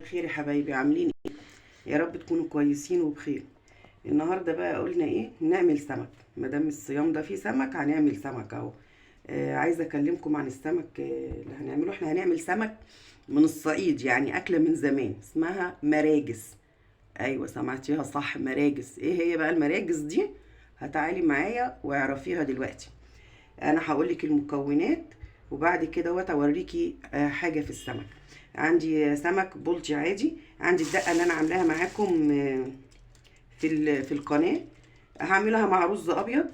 الخير يا حبايبي، عاملين ايه؟ يا رب تكونوا كويسين وبخير. النهارده بقى قلنا ايه؟ نعمل سمك. مادام الصيام ده فيه سمك هنعمل سمك اهو. عايزه اكلمكم عن السمك اللي هنعمله. احنا هنعمل سمك من الصعيد، يعني اكله من زمان اسمها مراجس. ايوه سمعتيها صح، مراجس. ايه هي بقى المراجس دي؟ هتعالي معايا واعرفيها دلوقتي. انا هقولك المكونات وبعد كده اوريكي حاجه في السمك. عندي سمك بلطي عادي، عندي الدقه اللي انا عاملاها معاكم في القناه. هعملها مع رز ابيض،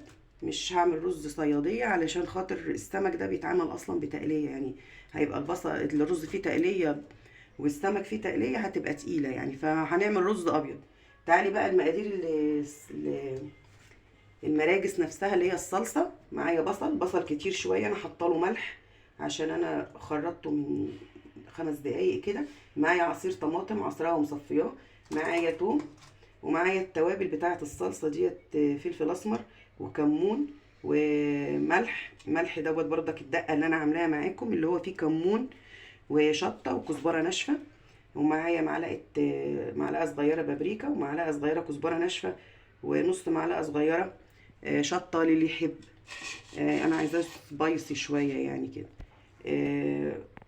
مش هعمل رز صياديه علشان خاطر السمك ده بيتعمل اصلا بتقليه، يعني هيبقى الرز فيه تقليه والسمك فيه تقليه هتبقى تقيله يعني، فهنعمل رز ابيض. تعالي بقى المقادير المراجس نفسها اللي هي الصلصه. معايا بصل كتير شويه، انا حاطه ملح عشان انا خرطته من 5 دقايق كده. معايا عصير طماطم عصراه ومصفياه، معايا توم، ومعايا التوابل بتاعه الصلصه ديت، فلفل اسمر وكمون ملح دوت بردك الدقه اللي انا عاملاها معاكم، اللي هو فيه كمون وشطه وكزبره ناشفه. ومعايا معلقه صغيره بابريكا، ومعلقه صغيره كزبره ناشفه، ونص معلقه صغيره شطه للي يحب. انا عايزاه سبايسي شويه يعني كده.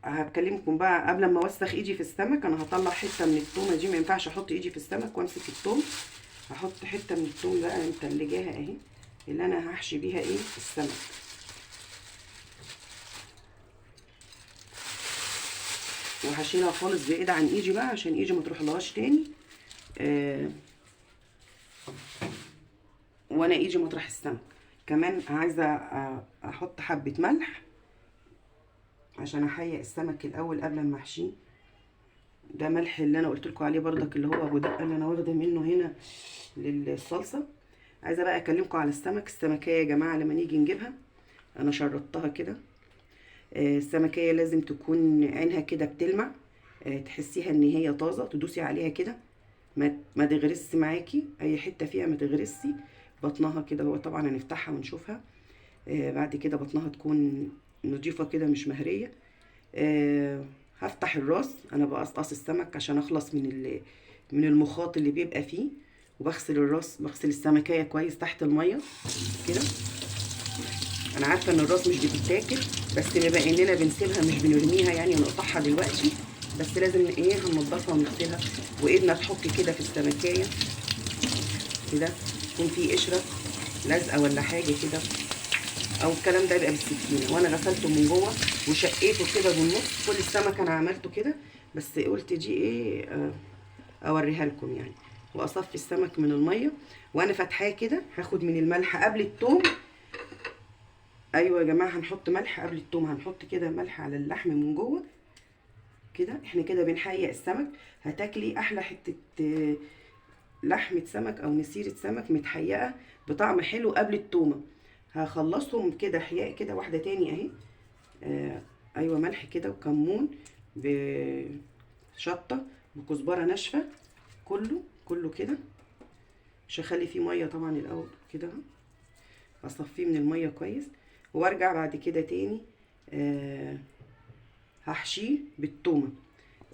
هكلمكم بقى قبل ما اوسخ ايدي في السمك. انا هطلع حته من التومه دي، ما ينفعش احط ايدي في السمك وامسك التوم. هحط حته من التوم بقى متلجاها اهي، اللي انا هحشي بيها ايه السمك. وهشيلها خالص بعيد عن ايدي بقى عشان ايدي ما تروحلهاش تاني. وانا ايدي مطرح السمك. كمان عايزه احط حبه ملح عشان احيق السمك الاول قبل ما احشيه. ده ملح اللي انا قلت لكم عليه بردك، اللي هو ابو دقه اللي انا واخده منه هنا للصلصه. عايزه بقى اكلمكم على السمكيه يا جماعه. لما نيجي نجيبها انا شرطتها كده. السمكيه لازم تكون عينها كده بتلمع، تحسيها ان هي طازه، تدوسي عليها كده ما تغرسي معاكي اي حته فيها، ما تغرسي. بطنها كده، هو طبعا هنفتحها ونشوفها. بعد كده بطنها تكون نضيفه كده مش مهريه. هفتح الراس. انا بقصقص السمك عشان اخلص من المخاط اللي بيبقى فيه. وبغسل الراس، بغسل السمكيه كويس تحت الميه كده. انا عارفه ان الراس مش بتتاكل، بس بما اننا بنسيبها مش بنرميها يعني ونقطعها دلوقتي، بس لازم ايه هننضفها ونغسلها. وايدنا تحك كده في السمكيه كده، يكون في قشره لازقه ولا حاجه كده، او الكلام ده يبقى بالسكينه. وانا غسلته من جوه وشقيته كده بالنص. كل السمك انا عملته كده، بس قلت دي ايه اوريها لكم يعني. واصفي السمك من الميه وانا فاتحاه كده. هاخد من الملح قبل التوم. ايوه يا جماعه، هنحط ملح قبل التوم. هنحط كده ملح على اللحم من جوه كده. احنا كده بنحيق السمك. هتاكلي احلى حته لحمه سمك او نسيره سمك متحيقه بطعم حلو قبل التومه. هخلصهم كده حياء كده. واحده تاني اهي. ايوه ملح كده وكمون بشطه بكزبره ناشفه، كله كده. مش هخلي فيه ميه طبعا الاول كده. اصفيه من الميه كويس وارجع بعد كده تاني. هحشيه بالتومه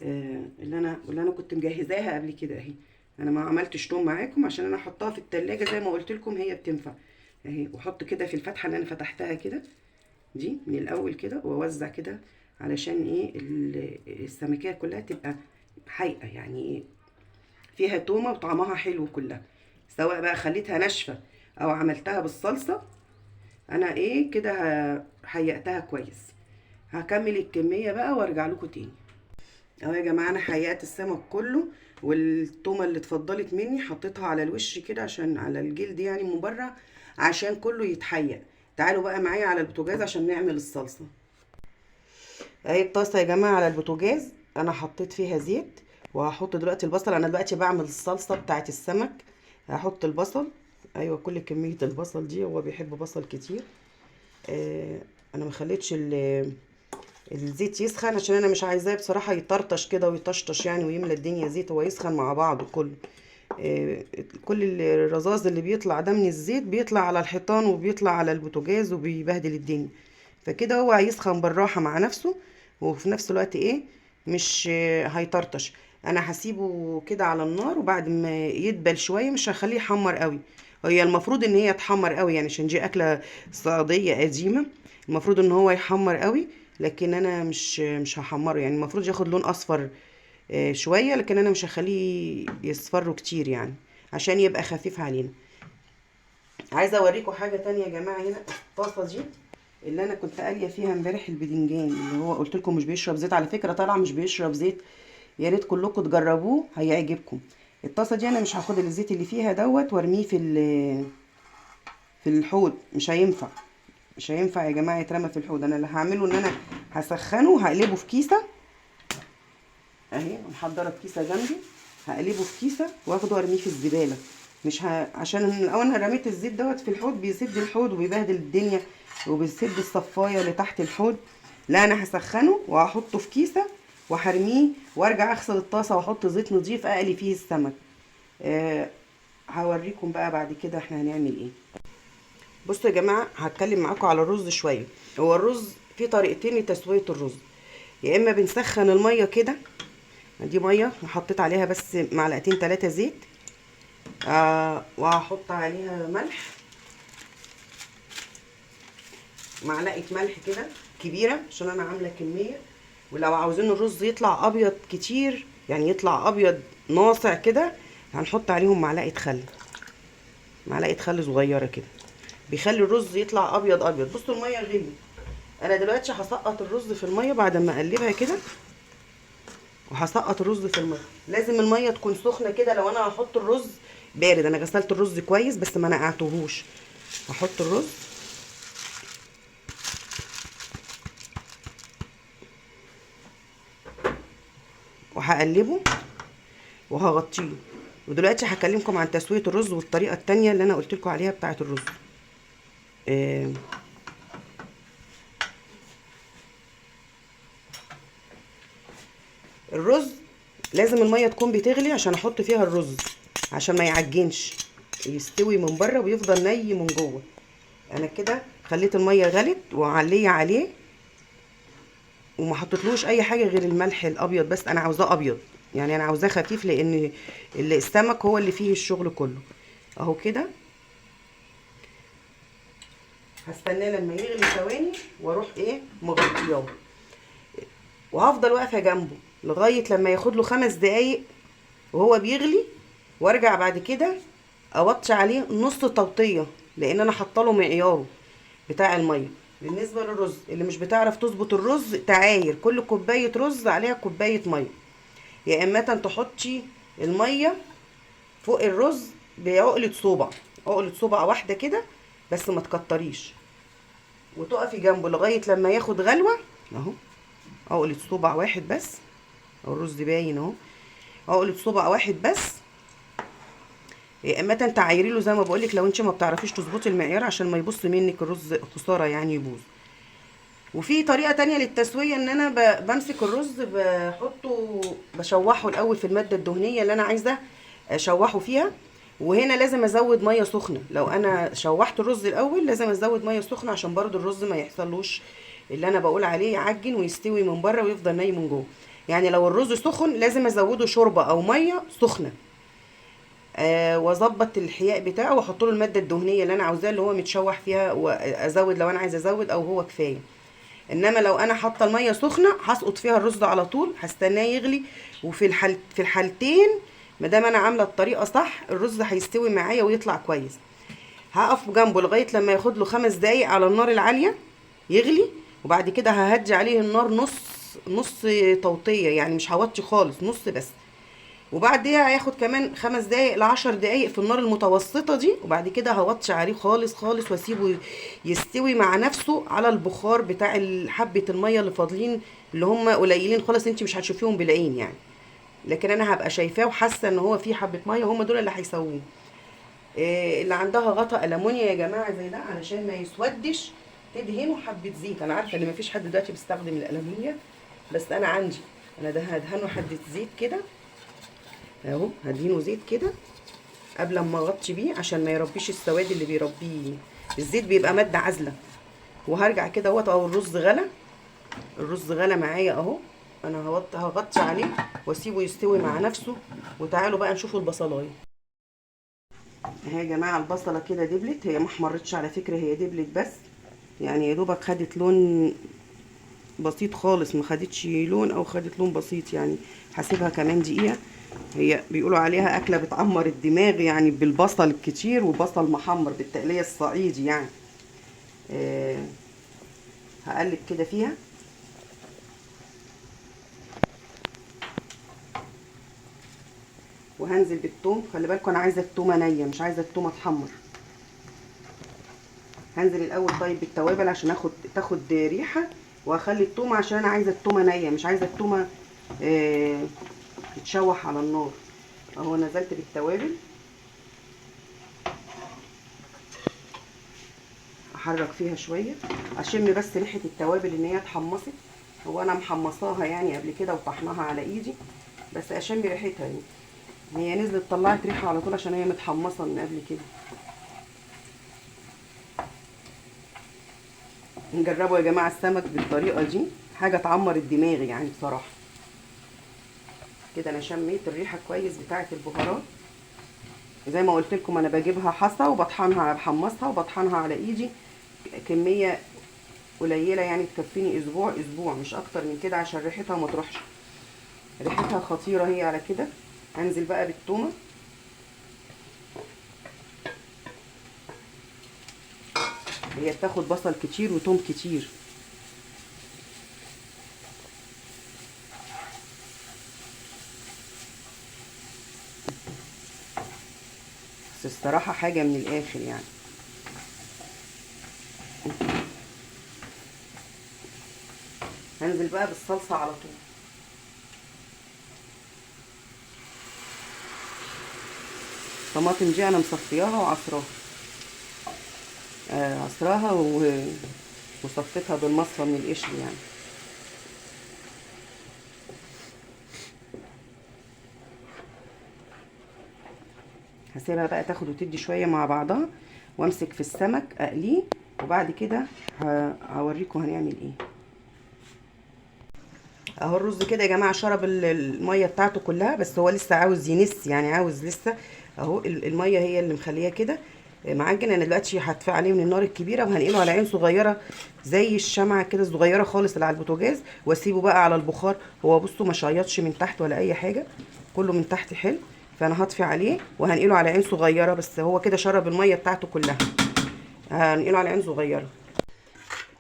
اللي انا كنت مجهزاها قبل كده اهي. انا ما عملتش توم معاكم عشان انا احطها في التلاجة زي ما قلت لكم، هي بتنفع اهي. واحط كده في الفتحه اللي انا فتحتها كده دي من الاول كده، واوزع كده علشان ايه السمكيه كلها تبقى حيقه يعني ايه، فيها تومه وطعمها حلو كلها. سواء بقى خليتها ناشفه او عملتها بالصلصه، انا ايه كده حيقتها كويس. هكمل الكميه بقى وارجع لكم تاني. اهو يا جماعه انا حيقت السمك كله، والتومه اللي اتفضلت مني حطيتها على الوش كده عشان على الجلد يعني من بره عشان كله يتحيق. تعالوا بقى معايا على البوتاجاز عشان نعمل الصلصه. اهي الطاسه يا جماعه على البوتاجاز، انا حطيت فيها زيت. وهحط دلوقتي البصل. انا دلوقتي بعمل الصلصه بتاعت السمك. هحط البصل. ايوه كل كميه البصل دي، هو بيحب بصل كتير. انا ما خليتش الزيت يسخن عشان انا مش عايزاه بصراحه يطرطش كده ويطشطش يعني ويملى الدنيا زيت. هو يسخن مع بعضه كله. كل الرذاذ اللي بيطلع ده من الزيت بيطلع على الحيطان وبيطلع على البوتاجاز وبيبهدل الدنيا. فكده هو هيسخن بالراحه مع نفسه، وفي نفس الوقت ايه مش هيطرطش. انا هسيبه كده على النار، وبعد ما يدبل شويه مش هخليه يحمر قوي. هي المفروض ان هي تحمر قوي يعني، عشان دي اكله صعيديه قديمه، المفروض ان هو يحمر قوي. لكن انا مش هحمره يعني، المفروض ياخد لون اصفر شويه، لكن انا مش هخليه يصفر كتير يعني، عشان يبقى خفيف علينا. عايزه اوريكم حاجه تانية يا جماعه. هنا الطاسه دي اللي انا كنت قاليه فيها امبارح البدنجان، اللي هو قلت لكم مش بيشرب زيت، على فكره طالعه مش بيشرب زيت. يا ريت كلكم تجربوه هيعجبكم. الطاسه دي انا مش هاخد الزيت اللي فيها دوت وارميه في الحوض، مش هينفع. مش هينفع يا جماعه يترمى في الحوض. انا اللي هعمله ان انا هسخنه، هقلبه في كيسه اهي، محضره في كيسه جنبي، هقلبه في كيسه واخده وارميه في الزباله. مش عشان من الاول انا رميت الزيت دوت في الحوض بيسد الحوض وبيبهدل الدنيا وبيسد الصفايه اللي تحت الحوض. لا، انا هسخنه وهحطه في كيسه وهرميه، وارجع اغسل الطاسه واحط زيت نضيف اقلي فيه السمك. هوريكم بقى بعد كده احنا هنعمل ايه. بصوا يا جماعه، هتكلم معاكم على الرز شويه. هو الرز في طريقتين لتسويه الرز. يا اما بنسخن الميه كده، دي ميه وحطيت عليها بس معلقتين 3 زيت، وهحط عليها ملح، معلقه ملح كده كبيره عشان انا عامله كميه. ولو عاوزين الرز يطلع ابيض كتير يعني، يطلع ابيض ناصع كده، هنحط عليهم معلقه خل، معلقه خل صغيره كده، بيخلي الرز يطلع ابيض ابيض. بصوا الميه غليت، انا دلوقتي هسقط الرز في الميه بعد ما اقلبها كده، وهسقط الرز في الميه. لازم الميه تكون سخنه كده. لو انا هحط الرز بارد، انا غسلت الرز كويس بس ما نقعتهوش، هحط الرز وهقلبه وهغطيه. ودلوقتي هكلمكم عن تسويه الرز والطريقه التانية اللي انا قلت لكم عليها بتاعه الرز. الرز لازم الميه تكون بتغلي عشان احط فيها الرز، عشان ما يعجنش، يستوي من بره ويفضل ني من جوه. انا كده خليت الميه غلت وعليه عليه، وما حطيتلوش اي حاجه غير الملح الابيض بس. انا عاوزاه ابيض يعني، انا عاوزاه خفيف، لان السمك هو اللي فيه الشغل كله. اهو كده هستناه لما يغلي ثواني واروح مغطياه، وهفضل واقفه جنبه لغايه لما ياخد له 5 دقايق وهو بيغلي، وارجع بعد كده اوطي عليه نص توطيه، لان انا حاطه له معياره بتاع الميه. بالنسبه للرز، اللي مش بتعرف تظبط الرز، تعاير كل كوبايه رز عليها كوبايه ميه. يا اما تحطي الميه فوق الرز بعقله صوبع، عقله صوبع واحده كده بس، ما تكتريش، وتقفي جنبه لغايه لما ياخد غلوه. اهو عقله صوبع واحد بس، اهو الرز باين اهو، عقله صوبع واحد بس. يا اما تعايري له زي ما بقولك، لو انت ما بتعرفيش تظبطي المعيار عشان ما يبص منك الرز، خساره يعني يبوظ. وفي طريقه تانية للتسويه، ان انا بمسك الرز بحطه بشوحه الاول في الماده الدهنيه اللي انا عايزه اشوحه فيها. وهنا لازم ازود ميه سخنه، لو انا شوحت الرز الاول لازم ازود ميه سخنه، عشان برضو الرز ما يحصلوش اللي انا بقول عليه، يعجن ويستوي من بره ويفضل ني من جوه. يعني لو الرز سخن لازم ازوده شوربه او ميه سخنه، واظبط الحياء بتاعه واحط له الماده الدهنيه اللي انا عاوزاه اللي هو متشوح فيها، وازود لو انا عايزه ازود او هو كفايه. انما لو انا حاطه الميه سخنه هسقط فيها الرز على طول، هستناه يغلي. في الحالتين ما دام انا عامله الطريقه صح، الرز هيستوي معايا ويطلع كويس. هقف جنبه لغايه لما ياخد له 5 دقايق على النار العاليه يغلي، وبعد كده ههدي عليه النار نص توطيه يعني، مش هوطي خالص، نص بس. وبعديها هياخد كمان 5 دقايق ل10 دقايق في النار المتوسطة دي، وبعد كده هوطي عليه خالص خالص واسيبه يستوي مع نفسه على البخار بتاع حبة المية اللي فاضلين، اللي هم قليلين خالص، انت مش هتشوفيهم بالعين يعني، لكن انا هبقى شايفاه وحاسه ان هو في حبة مية، هم دول اللي هيسووه. اللي عندها غطا ألمونيا يا جماعة زي ده علشان ما يسودش، تدهنه حبة زيت. انا عارفة ان مفيش حد دلوقتي بيستخدم الألمونيا، بس انا عندي، انا ده هدهنه حبة زيت كده اهو، هدينه زيت كده قبل ما اغطي بيه عشان ما يربيش السواد اللي بيربيه الزيت، بيبقى ماده عازله. وهرجع كده اهو الرز غلى، الرز غلى معايا اهو، انا هغطي عليه واسيبه يستوي مع نفسه، وتعالوا بقى نشوفوا البصلايه. اهي يا جماعه البصله كده دبلت، هي ما احمرتش على فكره، هي دبلت بس، يعني يا دوبك خدت لون بسيط خالص، ما خدتش لون او خدت لون بسيط يعني. هسيبها كمان دقيقه. هي بيقولوا عليها اكله بتعمر الدماغ يعني، بالبصل الكتير وبصل محمر بالتقليه الصعيدي يعني. آه هقلب كده فيها. وهنزل بالثوم، خلي بالكم انا عايزه الثومه نيه، مش عايزه الثومه تحمر. هنزل الاول طيب بالتوابل عشان تاخد ريحه، وهخلي الثومه عشان انا عايزه الثومه نيه، مش عايزه الثومه تتشوح على النار. اهو نزلت بالتوابل، احرك فيها شويه اشم بس ريحه التوابل ان هي اتحمصت. هو انا محمصاها يعني قبل كده وطحناها على ايدي، بس اشم ريحتها يعني. هي نزلت طلعت ريحه على طول عشان هي متحمصه من قبل كده. نجربوا يا جماعه السمك بالطريقه دي، حاجه تعمر الدماغ يعني بصراحه. كده انا شميت الريحه كويس بتاعه البهارات. زي ما قلت لكم انا بجيبها حصى وبطحنها، بحمصها وبطحنها على ايدي كميه قليله يعني، تكفيني اسبوع مش اكتر من كده، عشان ريحتها ما تروحش. ريحتها خطيره هي على كده. هنزل بقى بالثومه. هي بتاخد بصل كتير وثوم كتير. بس الصراحه حاجه من الاخر يعني. هنزل بقى بالصلصه على طول. الطماطم دي انا مصفياها وعصراها، عصراها وصفيتها بالمصفى من القشر يعني. هسيبها بقى تاخد وتدي شويه مع بعضها، وامسك في السمك اقليه، وبعد كده هوريكم هنعمل ايه. اهو الرز كده يا جماعه شرب الميه بتاعته كلها، بس هو لسه عاوز ينس يعني، عاوز لسه. اهو الميه هي اللي مخليه كده معجن. انا دلوقتي هطفي عليه من النار الكبيره، وهنقله على عين صغيره زي الشمعه كده صغيره خالص اللي على البوتاجاز، واسيبه بقى على البخار. هو بصوا ما شيطش من تحت ولا اي حاجه، كله من تحت حلو. فانا هطفي عليه وهنقله على عين صغيره، بس هو كده شرب الميه بتاعته كلها. هنقله على عين صغيره.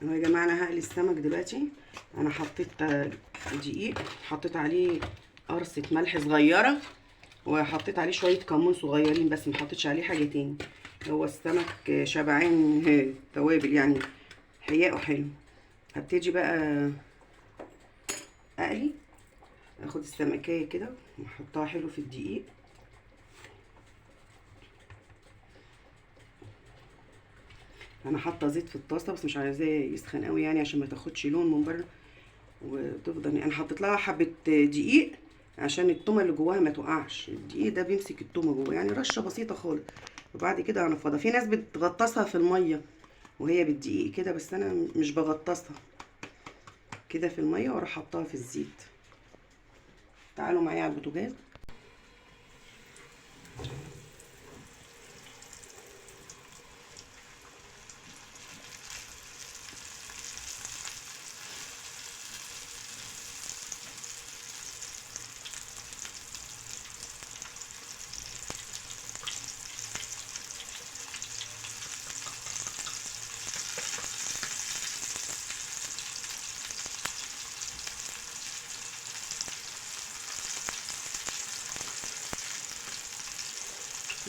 اهو يا جماعه انا هقلي السمك دلوقتي. انا حطيت دقيق، حطيت عليه قرصه ملح صغيره، وحطيت عليه شويه كمون صغيرين بس، ما حطيتش عليه حاجه تاني. هو السمك شبعان توابل يعني، حياءه حلو. هبتدي بقى اقلي. اخد السمكيه كده واحطها حلو في الدقيق. انا حاطه زيت في الطاسه، بس مش عايزاه يسخن قوي يعني عشان ما تاخدش لون من بره وتفضل. انا حطيت لها حبه دقيق عشان التومه اللي جواها ما تقعش. الدقيق ده بيمسك التومه جوه يعني، رشه بسيطه خالص. وبعد كده هنفضها. في ناس بتغطسها في الميه وهي بالدقيق كده، بس انا مش بغطسها كده في الميه واروح حطها في الزيت. تعالوا معايا على البوتاجاز.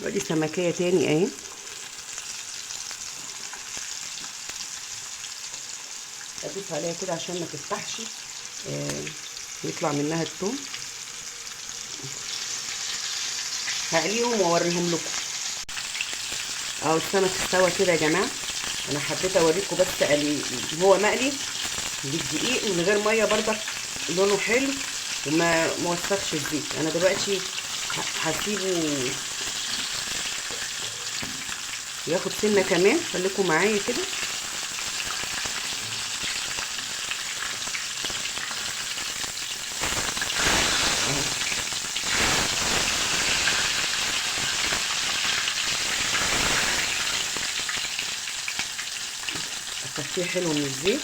ودي سمكيه تاني اهي. ادوس عليها كده عشان ما تفتحش، يطلع منها التوم. هقليهم واوريهم لكم. اهو السمك استوى كده يا جماعه. انا حبيت اوريكم بس هو مقلي بالدقيق من غير ميه برضك، لونه حلو وما موسخش الزيت. انا دلوقتي هسيبه ياخد سنه كمان، خليكم معايا كده. اصفيه حلو من الزيت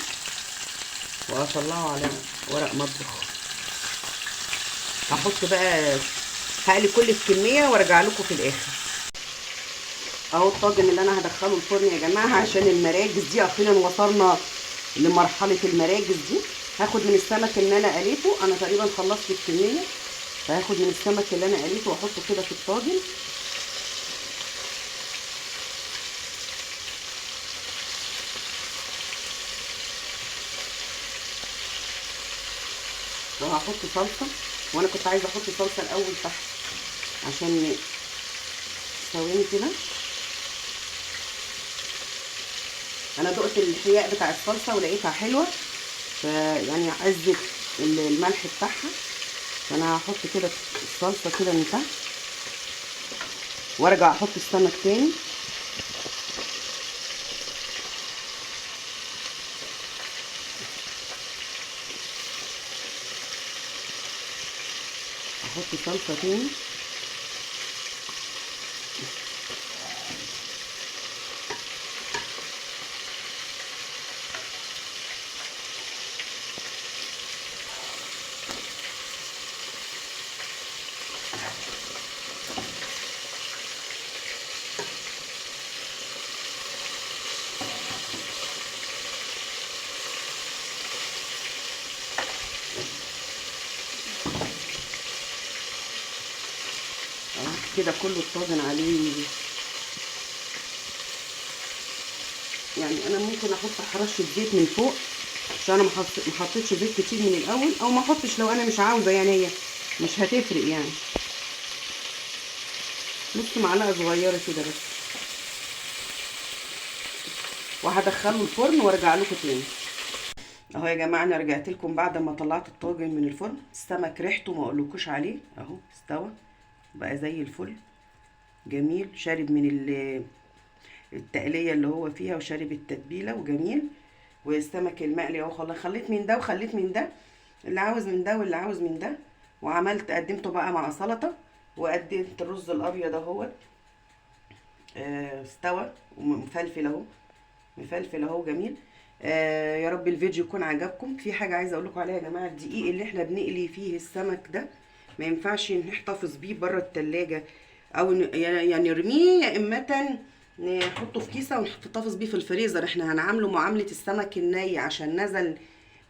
واطلعه على ورق مطبخ. هحط بقى، هقلي كل الكميه وارجع لكم في الاخر. اهو الطاجن اللي انا هدخله الفرن يا جماعه عشان المراجز دي، اخيرا وصلنا لمرحله المراجز دي. هاخد من السمك اللي انا قليته، انا تقريبا خلصت الكميه، فهاخد من السمك اللي انا قليته واحطه كده في الطاجن. وهحط صلصه، وانا كنت عايزه احط صلصه الاول تحت عشان ثواني كده. انا دقت الحياء بتاع الصلصه ولقيتها حلوه، فيعني عزت الملح بتاعها، فانا هحط كده الصلصه كده من تحت وارجع احط السمك تاني. احط صلصه تاني. كده كله الطاجن عليه، يعني انا ممكن احط رشه زيت من فوق عشان انا ما حطيتش زيت كتير من الاول، او ما احطش لو انا مش عاوزه، يعني هي مش هتفرق يعني. نص معلقه صغيره كده بس، وهدخله الفرن وارجع لكم تاني. اهو يا جماعه انا رجعت لكم بعد ما طلعت الطاجن من الفرن. السمك ريحته ما اقولكوش عليه، اهو استوى بقى زي الفل، جميل، شارب من التقليه اللي هو فيها وشارب التتبيله وجميل. والسمك المقلي اهو خلاص، خليت من ده وخليت من ده، اللي عاوز من ده واللي عاوز من ده. وعملت قدمته بقى مع سلطه، وقدمت الرز الابيض اهوت استوى ومفلفل اهو، مفلفل اهو جميل. يا رب الفيديو يكون عجبكم. في حاجه عايزه اقول لكم عليها يا جماعه، الدقيق اللي احنا بنقلي فيه السمك ده ما ينفعش نحتفظ بيه بره التلاجة، او يعني نرميه، يا اما نحطه في كيسه ونحتفظ بيه في الفريزر. احنا هنعامله معامله السمك الني عشان نزل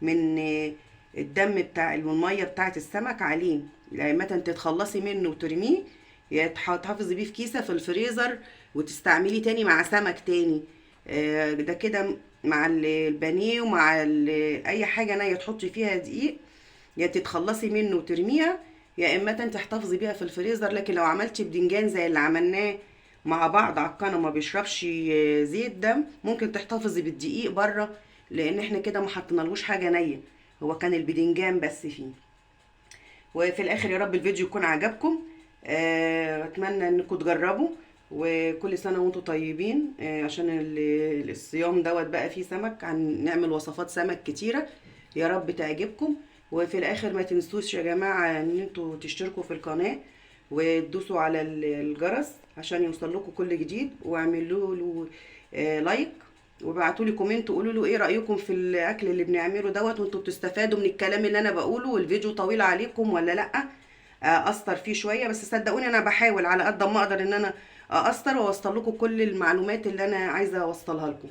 من الدم بتاع والميه بتاعه السمك عليه، يا اما تتخلصي منه وترميه، يا تحتفظي بيه في كيسه في الفريزر وتستعمليه تاني مع سمك تاني. ده كده مع البانيه ومع اي حاجه نيه تحطي فيها دقيق، يا تتخلصي منه وترميها، يا اما تحتفظي بيها في الفريزر. لكن لو عملتي بدنجان زي اللي عملناه مع بعض على القناه ما بيشربش زيت، ده ممكن تحتفظي بالدقيق بره، لان احنا كده ما حطينالهوش حاجه نيه، هو كان البدنجان بس فيه. وفي الاخر يا رب الفيديو يكون عجبكم، اتمنى انكم تجربوا، وكل سنه وانتم طيبين. عشان الصيام دوت بقى فيه سمك، هنعمل وصفات سمك كتيره، يا رب تعجبكم. وفي الاخر ما تنسوش يا جماعه ان انتوا تشتركوا في القناه وتدوسوا على الجرس عشان يوصل لكم كل جديد، واعملوا له لايك، وابعتوا لي كومنت وقولوا له ايه رايكم في الاكل اللي بنعمله دوت، وانتوا بتستفادوا من الكلام اللي انا بقوله، والفيديو طويل عليكم ولا لا. اقصر فيه شويه، بس صدقوني انا بحاول على قد ما اقدر ان انا اقصر واوصل لكم كل المعلومات اللي انا عايزه اوصلها لكم.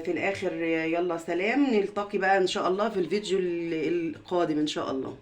في الاخر يلا سلام، نلتقي بقى ان شاء الله في الفيديو القادم ان شاء الله.